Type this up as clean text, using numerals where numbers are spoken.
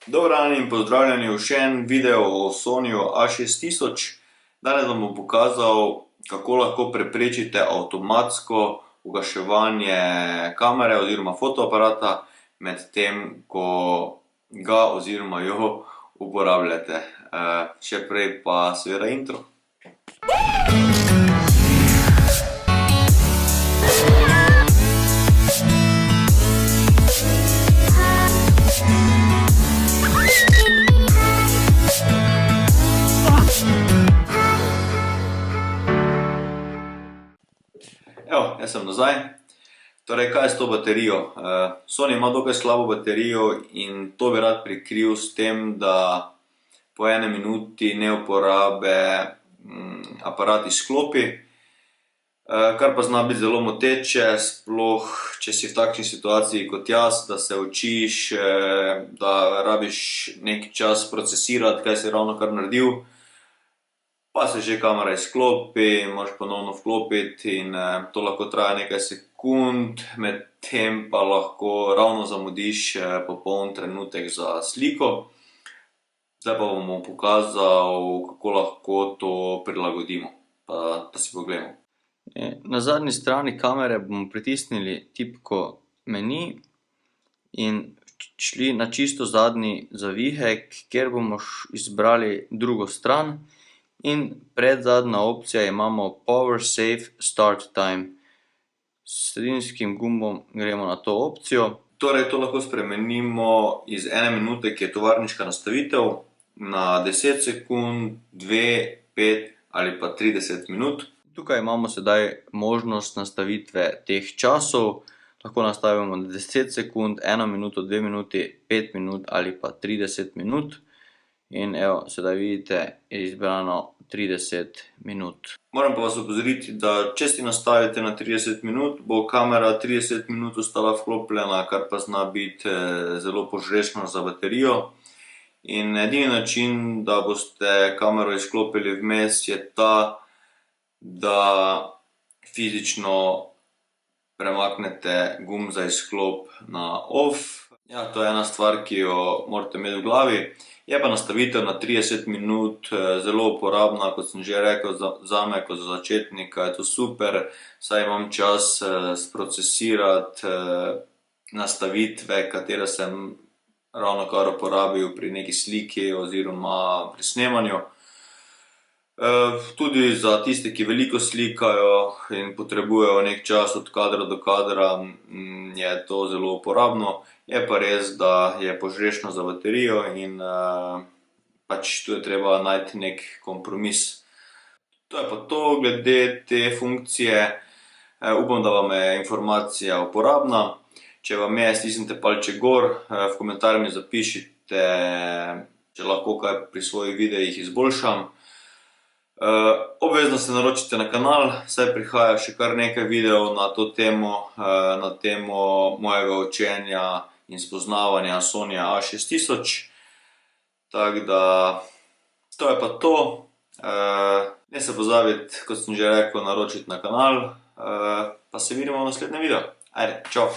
Dober dan in pozdravljeni v še en video o Sonyju A6000. Danes vam bom pokazal, kako lahko preprečite avtomatsko ugaševanje kamere oziroma fotoaparata med tem, ko ga oziroma jo uporabljate. Še prej pa seveda intro. Evo, jaz sem nazaj. Torej, kaj je s to baterijo? Sony ima dokaj slabo baterijo in to bi rad prikril s tem, da po 1 minuti neuporabe aparat izklopi, kar pa zna biti zelo moteče, sploh če si v takšni situaciji kot jaz, da se učiš, da rabiš neki čas procesirati, kaj si ravnokar naredil, pa se že kamera izklopi, moraš ponovno vklopiti in to lahko traja nekaj sekund, medtem pa lahko ravno zamudiš popoln trenutek za sliko. Zdaj pa bom pokazal, kako lahko to prilagodimo, pa da si pogledamo. Na zadnji strani kamere bomo pritisnili tipko meni in šli na čisto zadnji zavihek, kjer bomo izbrali drugo stran. In predzadnja opcija imamo Power Save Start Time. S sredinskim gumbom gremo na to opcijo. Torej, to lahko spremenimo iz 1 minute, ki je tovarniška nastavitev, na 10 sekund, 2, 5 ali pa 30 minut. Tukaj imamo sedaj možnost nastavitve teh časov. Lahko nastavimo na 10 sekund, 1 minuto, 2 minuti, 5 minut ali pa 30 minut. In evo, sedaj vidite, je izbrano 30 minut. Moram pa vas opozoriti, da če si nastavite na 30 minut, bo kamera 30 minut ostala vklopljena, kar pa zna biti zelo požrešno za baterijo. In edini način, da boste kamero izklopili vmes, je ta, da fizično premaknete gumb za izklop na off. Ja, to je ena stvar, ki jo morate imeti v glavi. Je pa nastavitev na 30 minut zelo uporabna, kot sem že rekel, zame kot za začetnika je to super, saj imam čas sprocesirati nastavitve, katere sem ravnokar uporabil pri neki sliki oziroma pri snemanju. Tudi za tiste, ki veliko slikajo in potrebujejo nek čas od kadra do kadra, je to zelo uporabno. Je pa res, da je požrešno za baterijo in pač tu je treba najti nek kompromis. To je pa to glede te funkcije. Upam, da vam je informacija uporabna. Če vam je, stisnite palček gor, v komentar mi zapišite, če lahko kaj pri svojih videih izboljšam. Obvezno se naročite na kanal, saj prihaja še kar nekaj videov na to temo, na temo mojega učenja in spoznavanja Sonyja A6000. Tako da, to je pa to. Ne se pozabiti, kot sem že rekel, naročiti na kanal, pa se vidimo v naslednjem videu. Ajde, čau!